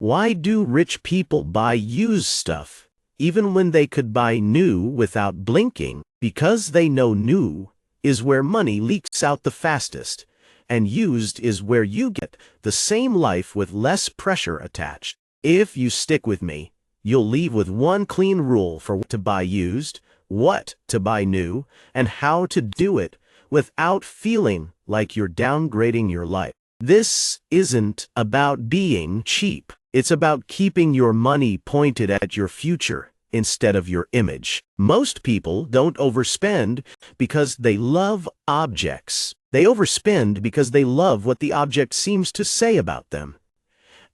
Why do rich people buy used stuff, even when they could buy new without blinking? Because they know new is where money leaks out the fastest, and used is where you get the same life with less pressure attached. If you stick with me, you'll leave with one clean rule for what to buy used, what to buy new, and how to do it without feeling like you're downgrading your life. This isn't about being cheap. It's about keeping your money pointed at your future instead of your image. Most people don't overspend because they love objects. They overspend because they love what the object seems to say about them.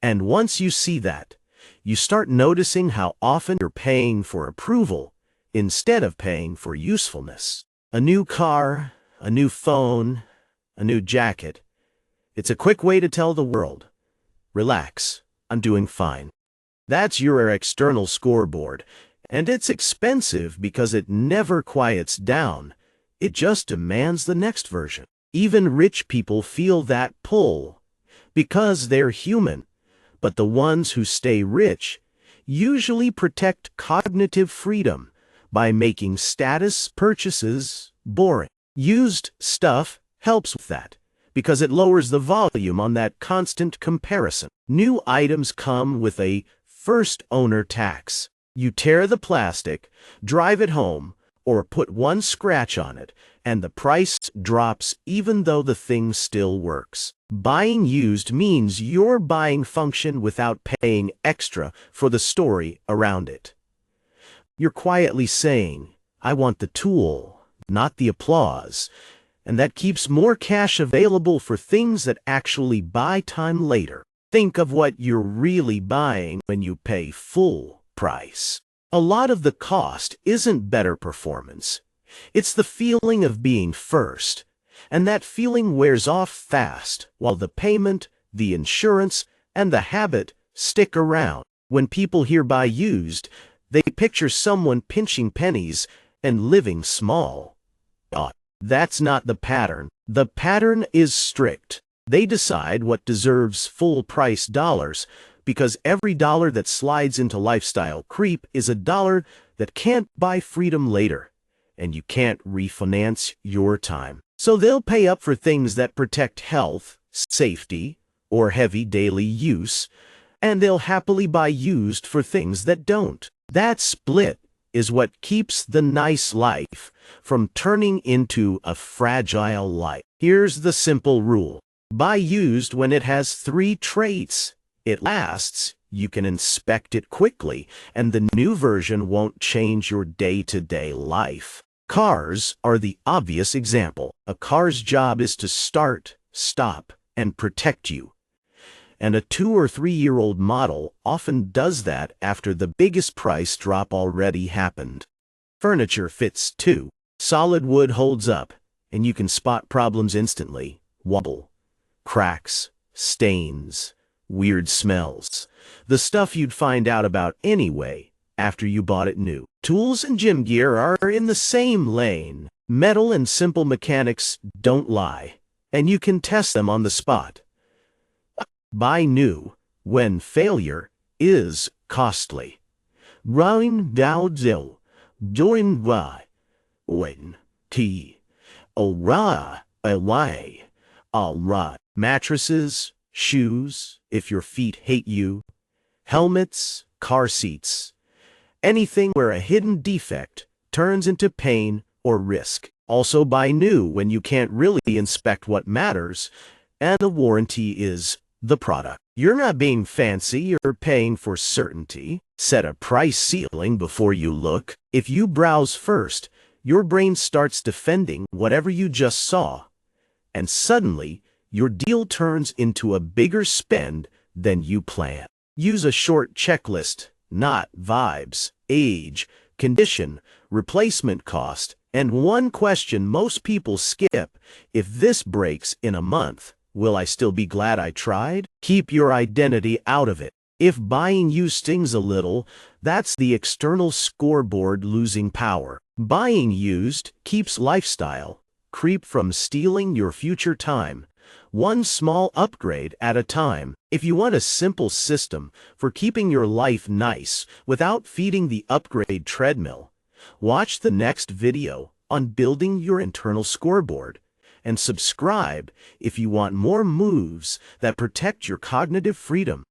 And once you see that, you start noticing how often you're paying for approval instead of paying for usefulness. A new car, a new phone, a new jacket. It's a quick way to tell the world, relax, I'm doing fine. That's your external scoreboard, and it's expensive because it never quiets down. It just demands the next version. Even rich people feel that pull because they're human, but the ones who stay rich usually protect cognitive freedom by making status purchases boring. Used stuff helps with that, because it lowers the volume on that constant comparison. New items come with a first owner tax. You tear the plastic, drive it home, or put one scratch on it, and the price drops even though the thing still works. Buying used means you're buying function without paying extra for the story around it. You're quietly saying, I want the tool, not the applause. And that keeps more cash available for things that actually buy time later. Think of what you're really buying when you pay full price. A lot of the cost isn't better performance. It's the feeling of being first. And that feeling wears off fast, while the payment, the insurance, and the habit stick around. When people hear buy used, they picture someone pinching pennies and living small. That's not the pattern. The pattern is strict. They decide what deserves full-price dollars, because every dollar that slides into lifestyle creep is a dollar that can't buy freedom later, and you can't refinance your time. So they'll pay up for things that protect health, safety, or heavy daily use, and they'll happily buy used for things that don't. That split is what keeps the nice life from turning into a fragile life. Here's the simple rule. Buy used when it has 3 traits. It lasts, you can inspect it quickly, and the new version won't change your day-to-day life. Cars are the obvious example. A car's job is to start, stop, and protect you. And a 2- or 3-year-old model often does that after the biggest price drop already happened. Furniture fits too. Solid wood holds up, and you can spot problems instantly. Wobble, cracks, stains, weird smells. The stuff you'd find out about anyway after you bought it new. Tools and gym gear are in the same lane. Metal and simple mechanics don't lie, and you can test them on the spot. Buy new when failure is costly. Rowing down zil, join by when t alright away. Alright. Mattresses, shoes, if your feet hate you, helmets, car seats, anything where a hidden defect turns into pain or risk. Also buy new when you can't really inspect what matters, and a warranty is the product. You're not being fancy, you're paying for certainty. Set a price ceiling before you look. If you browse first, your brain starts defending whatever you just saw, and suddenly your deal turns into a bigger spend than you planned. Use a short checklist, not vibes, age, condition, replacement cost, and one question most people skip: if this breaks in a month, will I still be glad I tried? Keep your identity out of it. If buying you stings a little, that's the external scoreboard losing power. Buying used keeps lifestyle creep from stealing your future time, one small upgrade at a time. If you want a simple system for keeping your life nice without feeding the upgrade treadmill, watch the next video on building your internal scoreboard, and subscribe if you want more moves that protect your cognitive freedom.